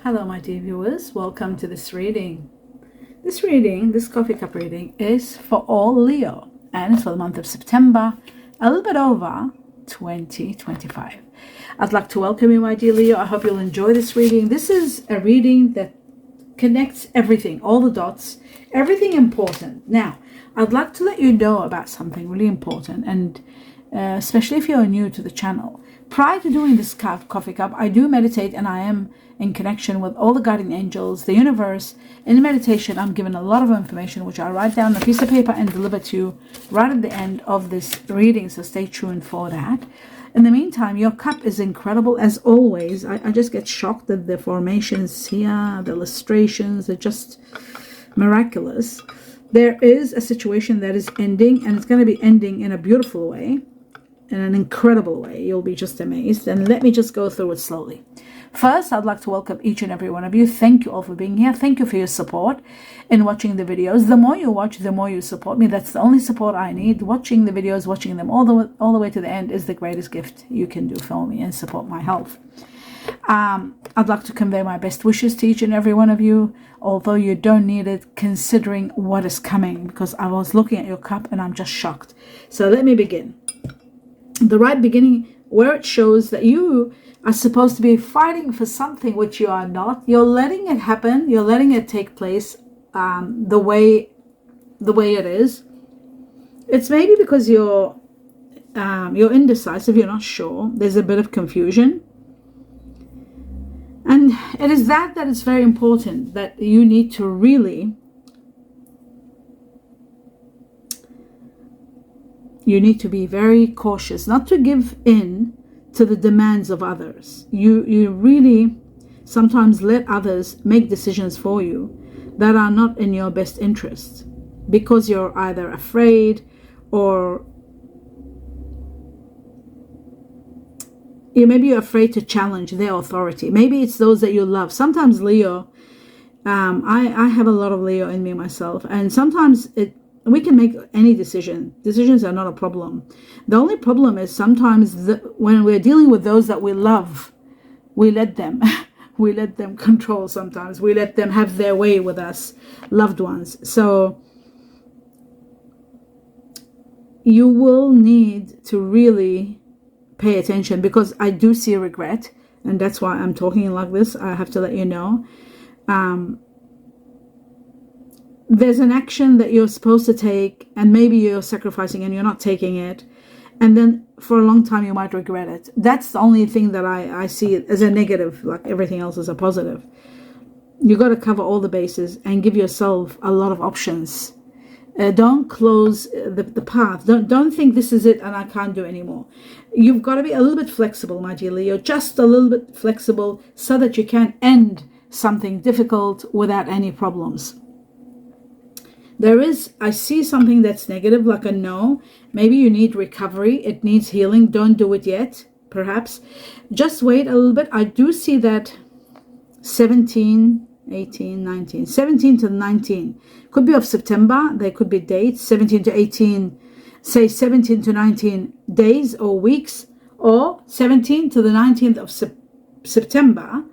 Hello, my dear viewers. Welcome to this reading. This coffee cup reading, is for all Leo, and it's for the month of September, a little bit over 2025. I'd like to welcome you, my dear Leo. I hope you'll enjoy this reading. This is a reading that connects everything, all the dots, everything important. Now, I'd like to let you know about something really important, and especially if you're new to the channel. Prior to doing this coffee cup, I do meditate, and I am in connection with all the guardian angels, the universe. In meditation, I'm given a lot of information, which I write down on a piece of paper and deliver to you right at the end of this reading, so stay tuned for that. In the meantime, your cup is incredible as always. I just get shocked at the formations here, the illustrations are just miraculous. There is a situation that is ending, and it's going to be ending in a beautiful way, in an incredible way. You'll be just amazed. And let me just go through it slowly. First, I'd like to welcome each and every one of you. Thank you all for being here. Thank you for your support in watching the videos. The more you watch, the more you support me. That's the only support I need. Watching the videos, watching them all the way to the end is the greatest gift you can do for me and support my health. I'd like to convey my best wishes to each and every one of you, although you don't need it, considering what is coming, because I was looking at your cup and I'm just shocked. So let me begin. The right beginning, where it shows that you are supposed to be fighting for something which you are not. You're letting it happen. You're letting it take place the way it is. It's maybe because you're indecisive. You're not sure. There's a bit of confusion, and it is that is very important. That you need to really. You need to be very cautious, not to give in to the demands of others. You really sometimes let others make decisions for you that are not in your best interest, because you're either afraid or maybe you're afraid to challenge their authority. Maybe it's those that you love. Sometimes Leo, I have a lot of Leo in me myself, and sometimes we can make any decision. Decisions are not a problem. The only problem is sometimes when we're dealing with those that we love, we let them we let them control. Sometimes we let them have their way with us, loved ones. So you will need to really pay attention, because I do see regret, and that's why I'm talking like this. I have to let you know. There's an action that you're supposed to take, and maybe you're sacrificing and you're not taking it, and then for a long time you might regret it. That's the only thing that I see it as a negative, like everything else is a positive. You got to cover all the bases and give yourself a lot of options. Don't close the path. Don't think this is it and I can't do anymore. You've got to be a little bit flexible, my dear Leo, just a little bit flexible, so that you can end something difficult without any problems. I see something that's negative, like a no. Maybe you need recovery. It needs healing. Don't do it yet, perhaps. Just wait a little bit. I do see that 17, 18, 19, 17 to 19. Could be of September. There could be dates, 17 to 18, say 17 to 19 days or weeks, or 17 to the 19th of September.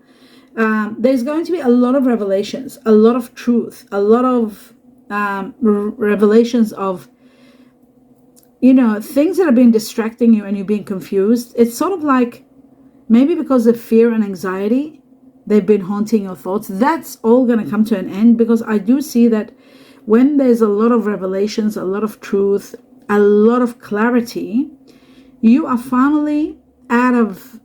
There's going to be a lot of revelations, a lot of truth, a lot of revelations of things that have been distracting you and you're being confused. It's sort of like maybe because of fear and anxiety, they've been haunting your thoughts. That's all going to come to an end, because I do see that when there's a lot of revelations, a lot of truth, a lot of clarity, you are finally out of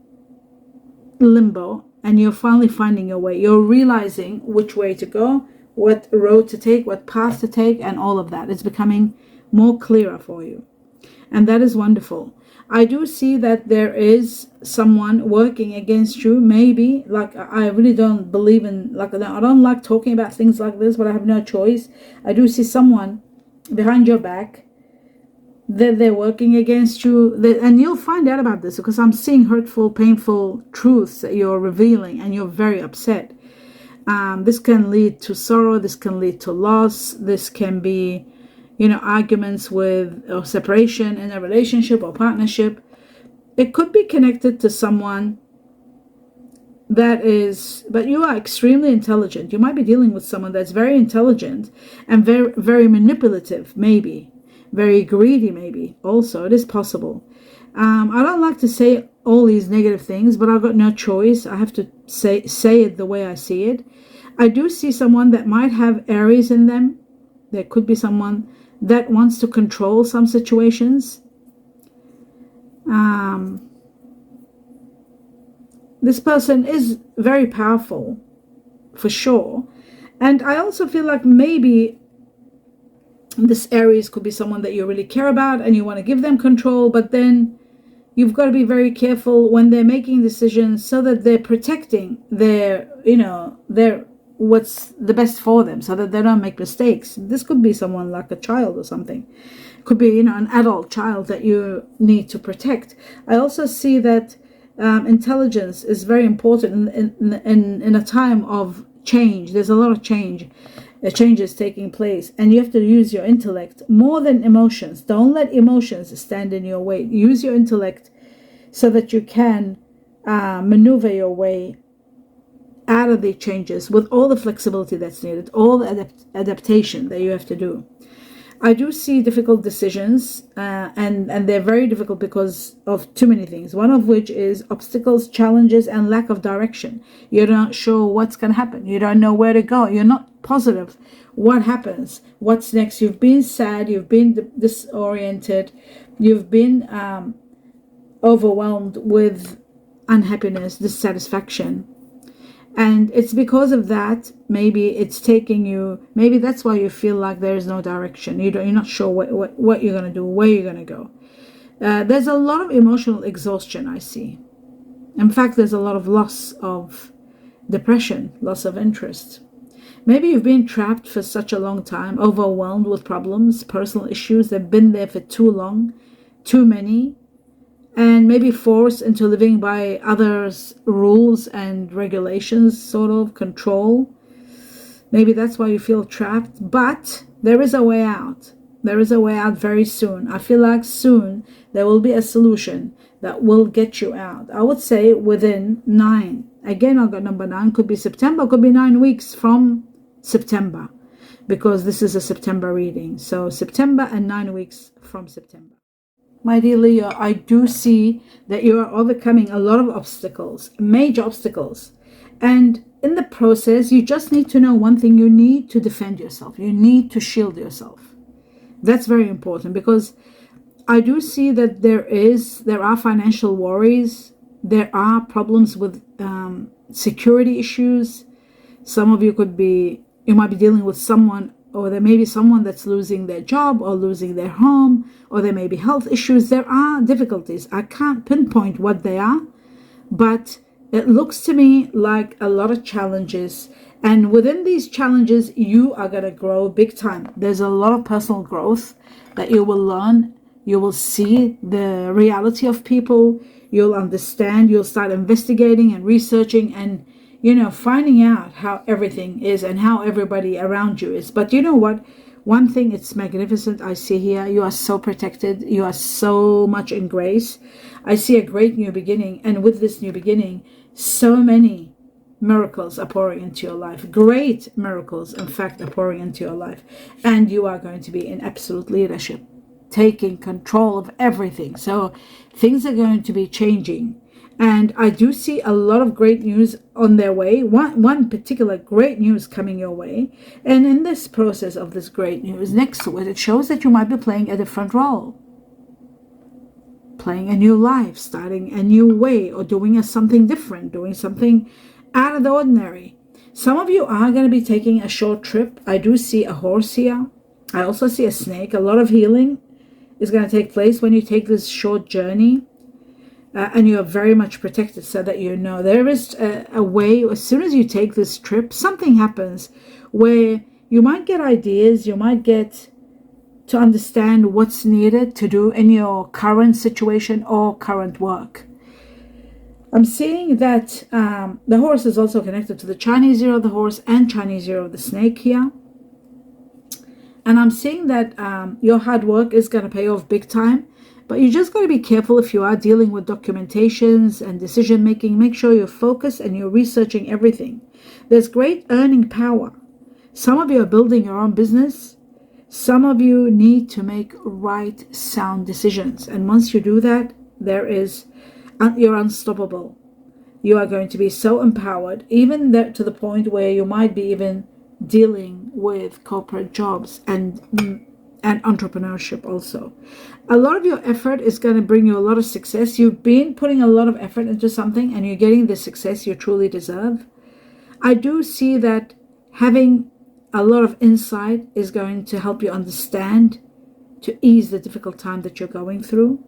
limbo and you're finally finding your way. You're realizing which way to go, what road to take, what path to take, and all of that. It's becoming more clearer for you, and that is wonderful. I do see that there is someone working against you. Maybe, like, I really don't believe in, like, I don't like talking about things like this, but I have no choice. I do see someone behind your back that they're working against you, and you'll find out about this, because I'm seeing hurtful, painful truths that you're revealing, and you're very upset. This can lead to sorrow. This can lead to loss. This can be, arguments with or separation in a relationship or partnership. It could be connected to someone but you are extremely intelligent. You might be dealing with someone that's very intelligent and very, very manipulative, maybe. Very greedy, maybe. Also, it is possible. I don't like to say all these negative things, but I've got no choice. I have to say it the way I see it. I do see someone that might have Aries in them. There could be someone that wants to control some situations. This person is very powerful, for sure. And I also feel like maybe this Aries could be someone that you really care about and you want to give them control, but then you've got to be very careful when they're making decisions so that they're protecting their what's the best for them, so that they don't make mistakes. This could be someone like a child or something. It could be, an adult child that you need to protect. I also see that intelligence is very important in a time of change. There's a lot of changes taking place, and you have to use your intellect more than emotions. Don't let emotions stand in your way. Use your intellect so that you can maneuver your way out of the changes with all the flexibility that's needed, all the adaptation that you have to do. I do see difficult decisions, and they're very difficult because of too many things. One of which is obstacles, challenges, and lack of direction. You're not sure what's going to happen. You don't know where to go. You're not positive what happens, what's next. You've been sad, you've been disoriented, you've been overwhelmed with unhappiness, dissatisfaction. And it's because of that, maybe it's taking you, maybe that's why you feel like there is no direction. You're not sure what you're going to do, where you're going to go. There's a lot of emotional exhaustion, I see. In fact, there's a lot of loss of depression, loss of interest. Maybe you've been trapped for such a long time, overwhelmed with problems, personal issues. They've been there for too long, too many. And maybe forced into living by others' rules and regulations, sort of control. Maybe that's why you feel trapped. But there is a way out. There is a way out very soon. I feel like soon there will be a solution that will get you out. I would say within 9. Again, I've got number 9. Could be September, could be 9 weeks from September. Because this is a September reading. So September and 9 weeks from September. My dear Leo, I do see that you are overcoming a lot of obstacles, major obstacles. And in the process, you just need to know one thing. You need to defend yourself. You need to shield yourself. That's very important, because I do see that there are financial worries. There are problems with security issues. Some of you might be dealing with someone, or there may be someone that's losing their job or losing their home, or there may be health issues. There are difficulties. I can't pinpoint what they are, but it looks to me like a lot of challenges. And within these challenges, you are going to grow big time. There's a lot of personal growth that you will learn. You will see the reality of people. You'll understand. You'll start investigating and researching and finding out how everything is and how everybody around you is. But you know what? One thing, it's magnificent. I see here, you are so protected. You are so much in grace. I see a great new beginning. And with this new beginning, so many miracles are pouring into your life. Great miracles, in fact, are pouring into your life. And you are going to be in absolute leadership, taking control of everything. So things are going to be changing. And I do see a lot of great news on their way. One particular great news coming your way. And in this process of this great news, next to it, it shows that you might be playing a different role. Playing a new life, starting a new way, or doing something different, doing something out of the ordinary. Some of you are going to be taking a short trip. I do see a horse here. I also see a snake. A lot of healing is going to take place when you take this short journey. And you are very much protected, so that there is a way. As soon as you take this trip, something happens where you might get ideas, you might get to understand what's needed to do in your current situation or current work. I'm seeing that the horse is also connected to the Chinese year of the horse and Chinese year of the snake here. And I'm seeing that your hard work is going to pay off big time. But you just got to be careful if you are dealing with documentations and decision making. Make sure you're focused and you're researching everything. There's great earning power. Some of you are building your own business. Some of you need to make right, sound decisions. And once you do that, you're unstoppable. You are going to be so empowered, even to the point where you might be even dealing with corporate jobs and entrepreneurship also. A lot of your effort is going to bring you a lot of success. You've been putting a lot of effort into something and you're getting the success you truly deserve. I do see that having a lot of insight is going to help you understand, to ease the difficult time that you're going through.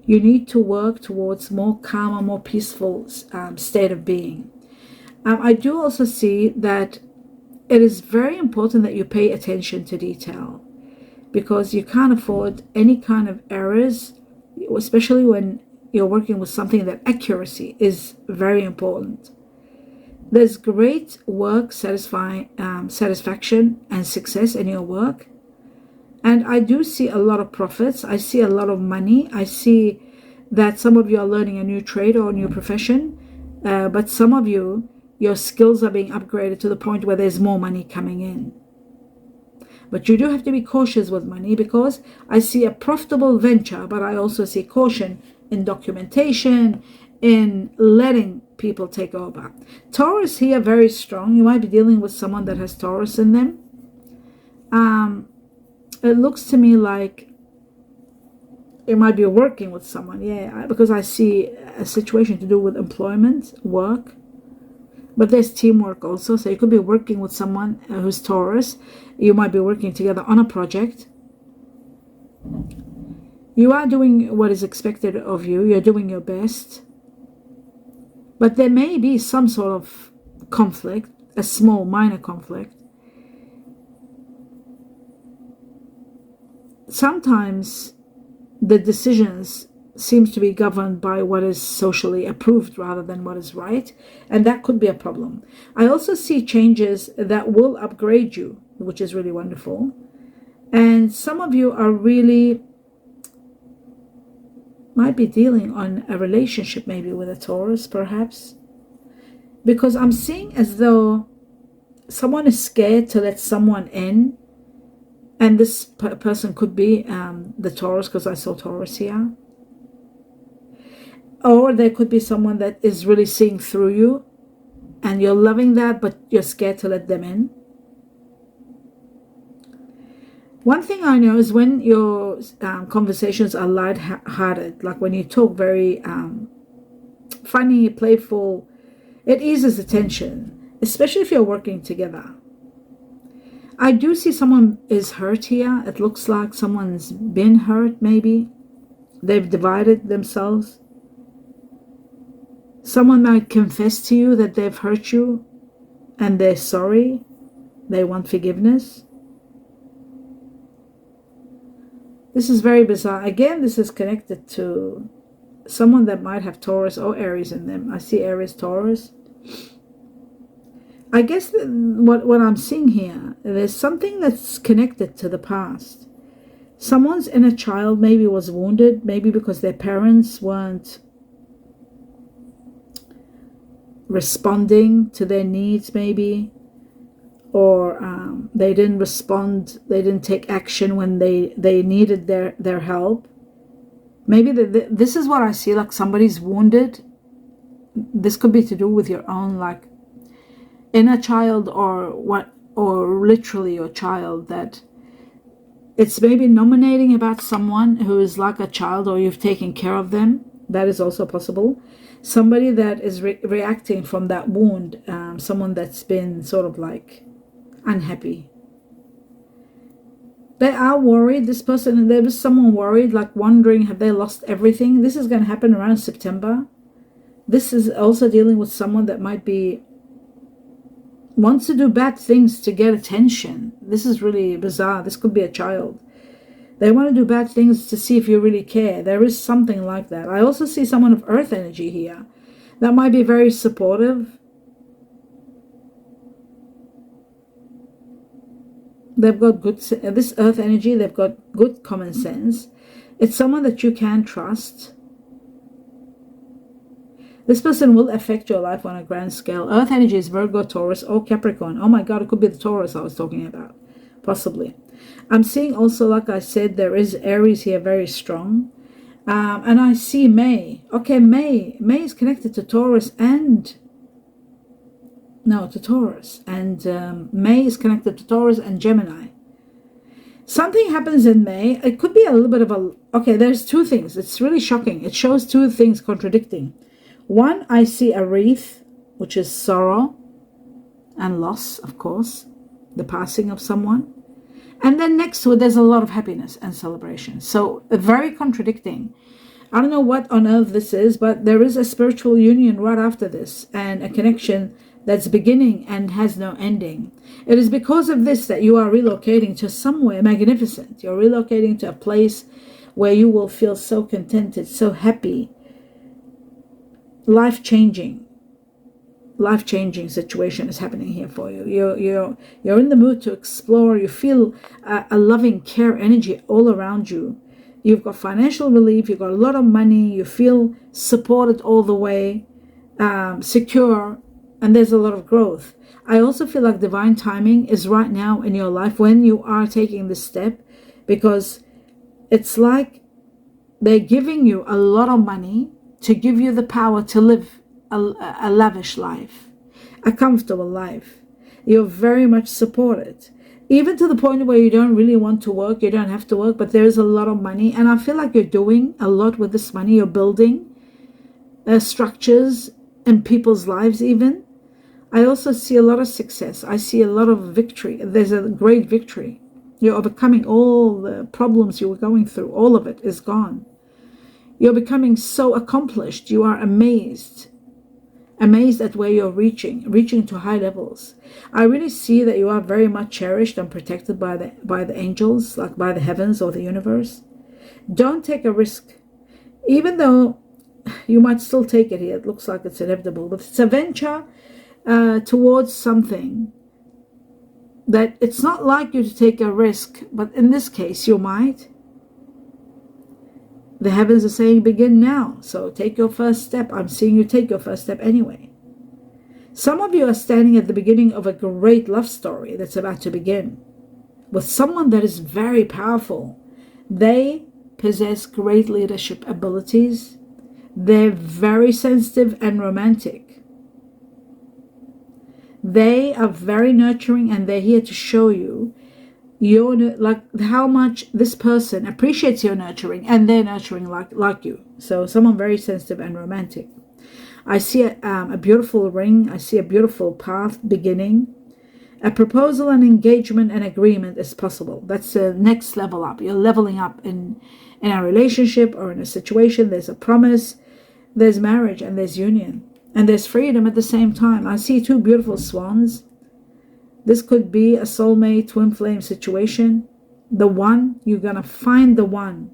You need to work towards more calmer, more peaceful state of being. I do also see that it is very important that you pay attention to detail, because you can't afford any kind of errors, especially when you're working with something that accuracy is very important. There's great work satisfaction and success in your work. And I do see a lot of profits. I see a lot of money. I see that some of you are learning a new trade or a new profession. But some of you, your skills are being upgraded to the point where there's more money coming in. But you do have to be cautious with money, because I see a profitable venture, but I also see caution in documentation, in letting people take over. Taurus here, very strong. You might be dealing with someone that has Taurus in them. It looks to me like you might be working with someone, because I see a situation to do with employment, work. But there's teamwork also. So you could be working with someone who's Taurus. You might be working together on a project. You are doing what is expected of you. You're doing your best. But there may be some sort of conflict, a small, minor conflict. Sometimes the decisions seems to be governed by what is socially approved rather than what is right, and that could be a problem. I also see changes that will upgrade you, which is really wonderful. And some of you are might be dealing on a relationship, maybe with a Taurus, perhaps, because I'm seeing as though someone is scared to let someone in, and this person could be the Taurus, because I saw Taurus here. Or there could be someone that is really seeing through you and you're loving that, but you're scared to let them in. One thing I know is when your conversations are light-hearted, like when you talk very funny, playful, it eases the tension, especially if you're working together. I do see someone is hurt here. It looks like someone's been hurt, maybe. They've divided themselves. Someone might confess to you that they've hurt you and they're sorry. They want forgiveness. This is very bizarre. Again, this is connected to someone that might have Taurus or Aries in them. I see Aries, Taurus. I guess what I'm seeing here, there's something that's connected to the past. Someone's inner child maybe was wounded, maybe because their parents weren't responding to their needs, maybe, or they didn't respond, they didn't take action when they needed their help. Maybe this is what I see, like somebody's wounded. This could be to do with your own like inner child, or literally your child, that it's maybe nominating about someone who is like a child, or you've taken care of them. That is also possible. Somebody that is reacting from that wound, someone that's been sort of like unhappy. They are worried, this person, and there was someone worried, like wondering, have they lost everything? This is going to happen around September. This is also dealing with someone that might be wants to do bad things to get attention. This is really bizarre. This could be a child. They want to do bad things to see if you really care. There is something like that. I also see someone of earth energy here that might be very supportive. They've got good, this earth energy, they've got good common sense. It's someone that you can trust. This person will affect your life on a grand scale. Earth energy is Virgo, Taurus, or Capricorn. Oh my God, it could be the Taurus I was talking about. Possibly. I'm seeing also, like I said, there is Aries here very strong. And I see May. Okay, May is connected to Taurus and... No, to Taurus. And May is connected to Taurus and Gemini. Something happens in May. It could be a little bit of a... Okay, there's two things. It's really shocking. It shows two things contradicting. One, I see a wreath, which is sorrow and loss, of course, the passing of someone. And then next to it, there's a lot of happiness and celebration. So very contradicting. I don't know what on earth this is, but there is a spiritual union right after this and a connection that's beginning and has no ending. It is because of this that you are relocating to somewhere magnificent. You're relocating to a place where you will feel so contented, so happy, life-changing situation is happening here for you. You're in the mood to explore. You feel a loving care energy all around you. You've got financial relief. You've got a lot of money. You feel supported all the way, secure, and there's a lot of growth. I also feel like divine timing is right now in your life when you are taking this step, because it's like they're giving you a lot of money to give you the power to live a lavish life, a comfortable life. You're very much supported, even to the point where you don't really want to work. You don't have to work, but there's a lot of money, and I feel like you're doing a lot with this money. You're building structures in people's lives even. I also see a lot of success. I see a lot of victory. There's a great victory. You're overcoming all the problems you were going through. All of it is gone. You're becoming so accomplished. You are amazed at where you're reaching to high levels. I really see that you are very much cherished and protected by the angels, like by the heavens or the universe. Don't take a risk, even though you might still take it here. It looks like it's inevitable, but it's a venture towards something that it's not like you to take a risk, but in this case you might. The heavens are saying begin now, so take your first step. I'm seeing you take your first step anyway. Some of you are standing at the beginning of a great love story that's about to begin with someone that is very powerful. They possess great leadership abilities. They're very sensitive and romantic. They are very nurturing, and they're here to show you like how much this person appreciates your nurturing, and they're nurturing like you. So someone very sensitive and romantic. I see a beautiful ring. I see a beautiful path beginning. A proposal and engagement and agreement is possible. That's the next level up. You're leveling up in a relationship or in a situation. There's a promise, there's marriage, and there's union, and there's freedom at the same time. I see two beautiful swans. This could be a soulmate, twin flame situation. The one, you're going to find the one.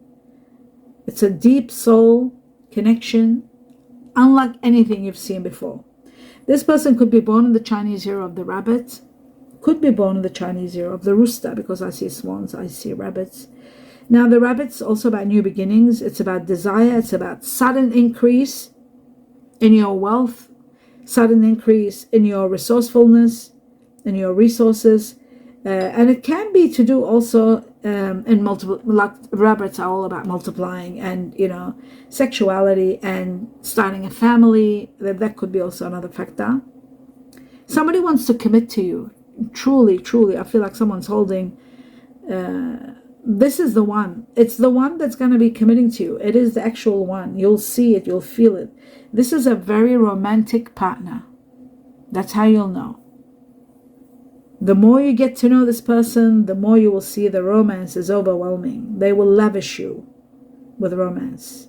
It's a deep soul connection, unlike anything you've seen before. This person could be born in the Chinese year of the rabbit, could be born in the Chinese year of the rooster, because I see swans, I see rabbits. Now, the rabbit's also about new beginnings. It's about desire. It's about sudden increase in your wealth, sudden increase in your resourcefulness, in your resources, and it can be to do also in multiple, like rabbits are all about multiplying and sexuality and starting a family. That could be also another factor. Somebody wants to commit to you, truly I feel like someone's holding this is the one. It's the one that's going to be committing to you. It is the actual one. You'll see it, you'll feel it. This is a very romantic partner. That's how you'll know. The more you get to know this person, the more you will see the romance is overwhelming. They will lavish you with romance.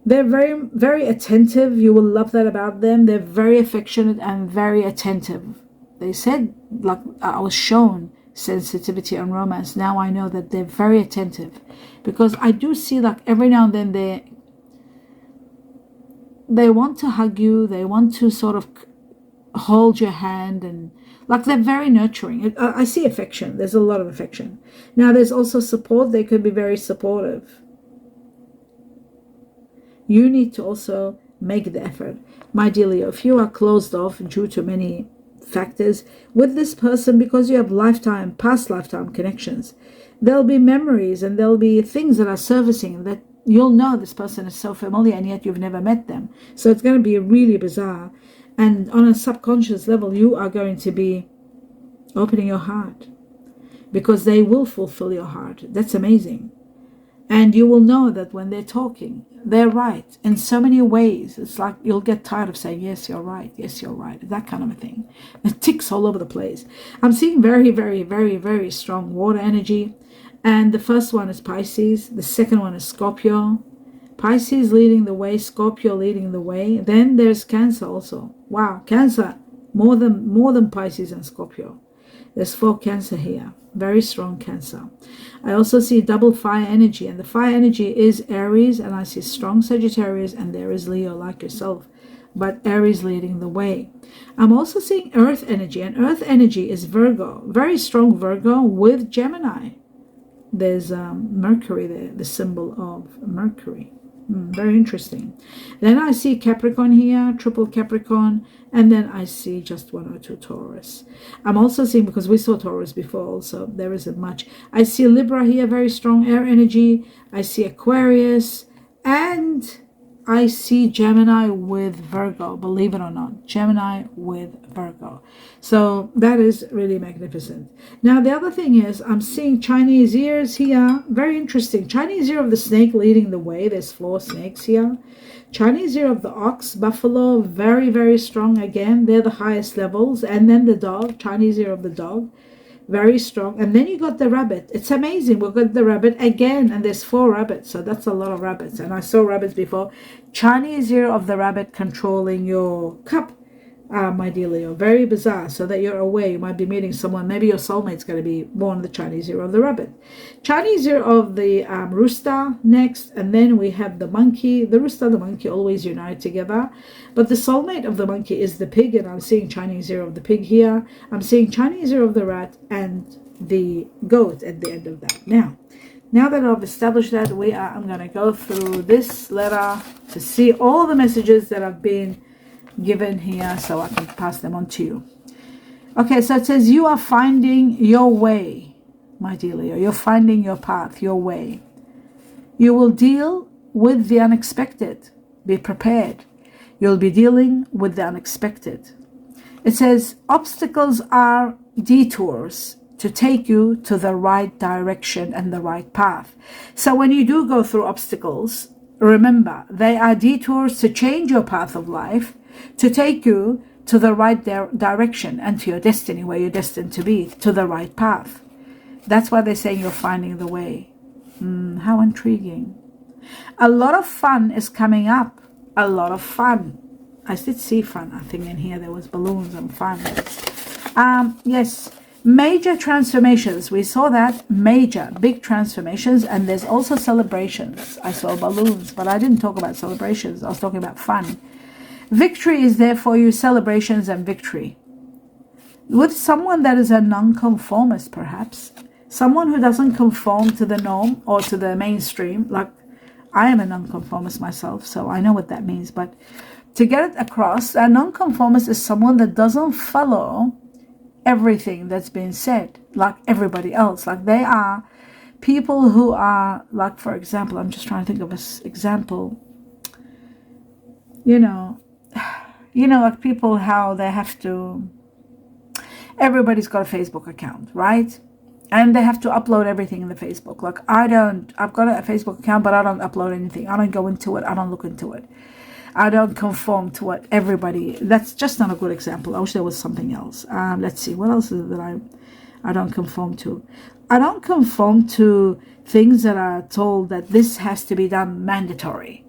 They're very, very attentive. You will love that about them. They're very affectionate and very attentive. They said, like I was shown sensitivity and romance. Now I know that they're very attentive, because I do see like every now and then they want to hug you. They want to sort of hold your hand, and like they're very nurturing. I see affection. There's a lot of affection. Now there's also support. They could be very supportive. You need to also make the effort. My dear Leo, if you are closed off due to many factors with this person because you have past lifetime connections, there'll be memories and there'll be things that are surfacing that you'll know this person is so familiar and yet you've never met them. So it's going to be really bizarre. And on a subconscious level, you are going to be opening your heart because they will fulfill your heart. That's amazing. And you will know that when they're talking, they're right in so many ways. It's like you'll get tired of saying, yes, you're right. Yes, you're right. That kind of a thing. It ticks all over the place. I'm seeing very, very, very, very strong water energy. And the first one is Pisces. The second one is Scorpio. Pisces leading the way, Scorpio leading the way. Then there's Cancer also. Wow, Cancer, more than Pisces and Scorpio. There's 4 Cancer here. Very strong Cancer. I also see double fire energy, and the fire energy is Aries, and I see strong Sagittarius, and there is Leo like yourself, but Aries leading the way. I'm also seeing earth energy, and earth energy is Virgo, very strong Virgo with Gemini. There's Mercury there, the symbol of Mercury. Very interesting. Then I see Capricorn here, triple Capricorn, and then I see just 1 or 2 Taurus. I'm also seeing, because we saw Taurus before also, there isn't much. I see Libra here, very strong air energy. I see Aquarius, and I see Gemini with Virgo, believe it or not. Gemini with Virgo. So that is really magnificent. Now, the other thing is I'm seeing Chinese ears here. Very interesting. Chinese ear of the snake leading the way. There's 4 snakes here. Chinese ear of the ox, buffalo, very, very strong again. They're the highest levels. And then the dog, Chinese ear of the dog. Very strong. And then you got the rabbit. It's amazing. We've got the rabbit again, and there's 4 rabbits, so that's a lot of rabbits. And I saw rabbits before. Chinese ear of the rabbit controlling your cup, my dear Leo. Very bizarre. So that you're aware, you might be meeting someone. Maybe your soulmate's going to be born the Chinese ear of the rabbit. Chinese ear of the rooster next, and then we have the monkey. The rooster, the monkey always unite together. But the soulmate of the monkey is the pig, and I'm seeing Chinese ear of the pig here. I'm seeing Chinese ear of the rat and the goat at the end of that. Now that I've established that, I'm going to go through this letter to see all the messages that have been given here so I can pass them on to you. Okay, so it says you are finding your way, my dear Leo. You're finding your path, your way. You will deal with the unexpected. Be prepared. You'll be dealing with the unexpected. It says obstacles are detours to take you to the right direction and the right path. So when you do go through obstacles, remember, they are detours to change your path of life, to take you to the right direction and to your destiny, where you're destined to be, to the right path. That's why they're saying you're finding the way. How intriguing. A lot of fun is coming up. A lot of fun. I did see fun. I think in here there was balloons and fun. Yes. Major transformations. We saw that. Major, big transformations. And there's also celebrations. I saw balloons, but I didn't talk about celebrations. I was talking about fun. Victory is there for you. Celebrations and victory. With someone that is a nonconformist, perhaps. Someone who doesn't conform to the norm or to the mainstream. Like, I am a nonconformist myself, so I know what that means. But to get it across, a nonconformist is someone that doesn't follow everything that's been said, like everybody else. Like, they are people who are, like, for example, I'm just trying to think of an example. Like people, how they have to, everybody's got a Facebook account, right? And they have to upload everything in the Facebook. Like, I've got a Facebook account, but I don't upload anything. I don't go into it. I don't look into it. I don't conform to what everybody, that's just not a good example. I wish there was something else. Let's see, what else is it that I don't conform to? I don't conform to things that are told that this has to be done mandatory.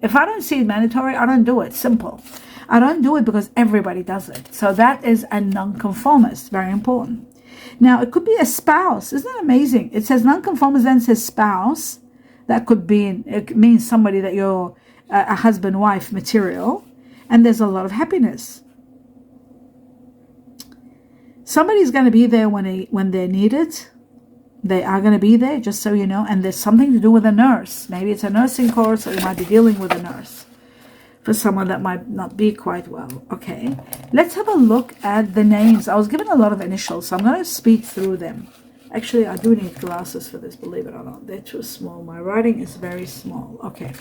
If I don't see it mandatory, I don't do it. Simple. I don't do it because everybody does it. So that is a nonconformist. Very important. Now, it could be a spouse. Isn't that amazing? It says nonconformist, then says spouse. That could be, it means somebody that you're a husband-wife material. And there's a lot of happiness. Somebody's going to be there when they're needed. They are going to be there, just so you know. And there's something to do with a nurse. Maybe it's a nursing course, or you might be dealing with a nurse for someone that might not be quite well. Okay, let's have a look at the names. I was given a lot of initials, so I'm going to speed through them. Actually, I do need glasses for this, believe it or not. They're too small. My writing is very small. Okay.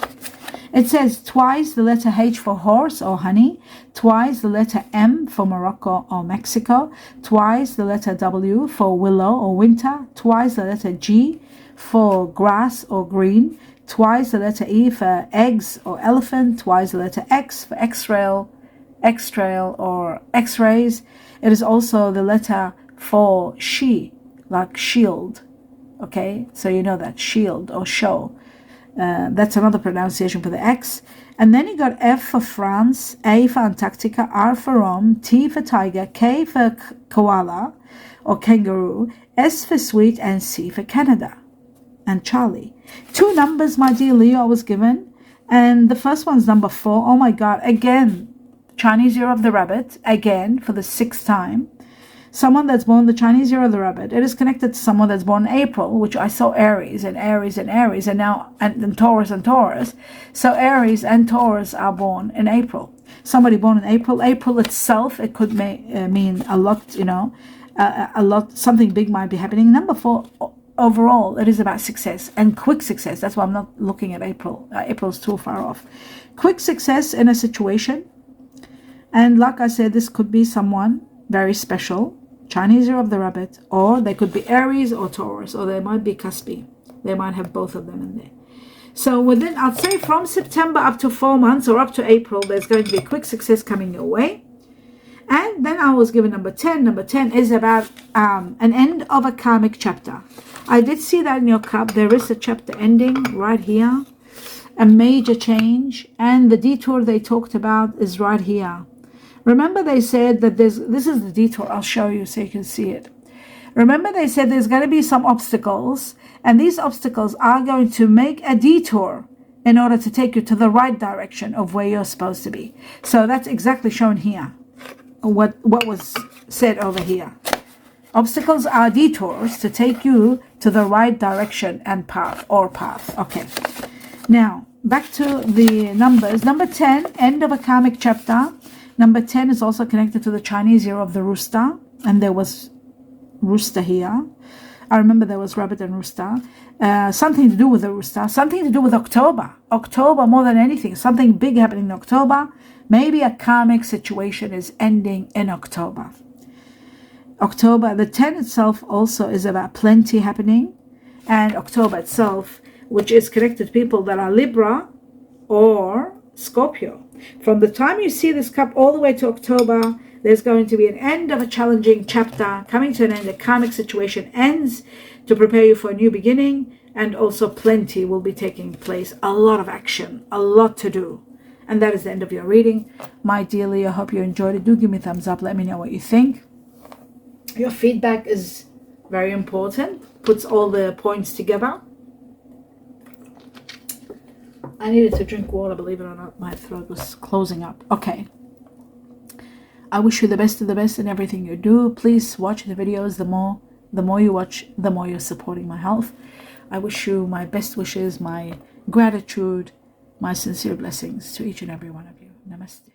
It says twice the letter H for horse or honey, twice the letter M for Morocco or Mexico, twice the letter W for willow or winter, twice the letter G for grass or green, twice the letter E for eggs or elephant, twice the letter X for X-trail or X-rays. It is also the letter for she, like shield. Okay, so you know that, shield or show. That's another pronunciation for the X. And then you got F for France, A for Antarctica, R for Rome, T for tiger, K for koala or kangaroo, S for sweet, and C for Canada and Charlie. 2 numbers, my dear Leo, I was given. And the first one's number 4. Oh my God, again, Chinese year of the rabbit, again, for the 6th time. Someone that's born the Chinese year of the rabbit, it is connected to someone that's born in April, which I saw Aries and Aries and Aries, and now and Taurus and Taurus. So Aries and Taurus are born in April. Somebody born in April. April itself, it could mean a lot, you know, a lot, something big might be happening. Number 4, overall, it is about success and quick success. That's why I'm not looking at April. April's too far off. Quick success in a situation. And like I said, this could be someone very special, Chinese year of the rabbit, or they could be Aries or Taurus, or they might be Cuspi. They might have both of them in there. So within, I'd say from September up to 4 months or up to April, there's going to be quick success coming your way. And then I was given number 10. Number 10 is about an end of a karmic chapter. I did see that in your cup. There is a chapter ending right here, a major change, and the detour they talked about is right here. Remember they said that this is the detour. I'll show you so you can see it. Remember they said there's going to be some obstacles, and these obstacles are going to make a detour in order to take you to the right direction of where you're supposed to be. So that's exactly shown here, what was said over here. Obstacles are detours to take you to the right direction and path. Okay. Now, back to the numbers. Number 10, end of a karmic chapter. Number 10 is also connected to the Chinese year of the rooster, and there was rooster here. I remember there was rabbit and rooster. Something to do with the rooster, something to do with October. October more than anything, something big happening in October. Maybe a karmic situation is ending in October. October, the 10 itself also is about plenty happening, and October itself, which is connected to people that are Libra or Scorpio. From the time you see this cup all the way to October, there's going to be an end of a challenging chapter coming to an end. A karmic situation ends to prepare you for a new beginning, and also plenty will be taking place. A lot of action, a lot to do. And that is the end of your reading. My dear Leo, I hope you enjoyed it. Do give me a thumbs up. Let me know what you think. Your feedback is very important. Puts all the points together. I needed to drink water, believe it or not. My throat was closing up. Okay. I wish you the best of the best in everything you do. Please watch the videos. The more you watch, the more you're supporting my health. I wish you my best wishes, my gratitude, my sincere blessings to each and every one of you. Namaste.